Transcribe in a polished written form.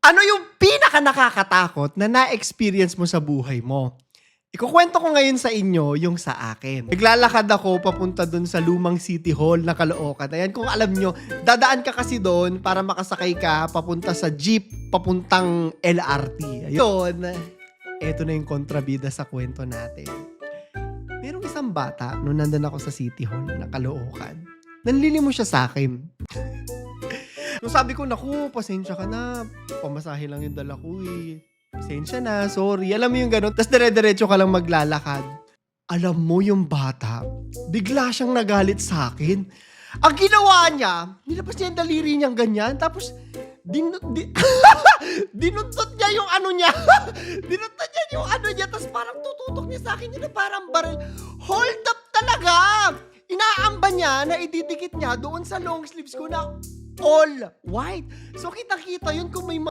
Ano yung pinaka nakakatakot na na-experience mo sa buhay mo? Ikukwento ko ngayon sa inyo yung sa akin. Naglalakad ako papunta dun sa lumang City Hall na Caloocan. Ayan, kung alam nyo, dadaan ka kasi doon para makasakay ka papunta sa jeep, papuntang LRT. Ayun, eto na yung kontrabida sa kwento natin. Merong isang bata nung nandun ako sa City Hall na Caloocan. Nanlili mo siya sa akin. Nung sabi ko, naku, pasensya ka na. Pamasahe lang yung dala ko eh. Pasensya na, sorry. Alam mo yung gano'n. Tapos dire-diretso ka lang maglalakad. Alam mo yung bata, bigla siyang nagalit sa akin. Ang ginawa niya, nilabas niya yung daliri niyang ganyan. Tapos, dinuntot niya yung ano niya. Dinuntot niya yung ano niya. Tapos parang tututok niya sa akin. Yun na parang baril. Hold up talaga! Inaamba niya na ididikit niya doon sa long sleeves ko na all white. So, kita-kita yun kung may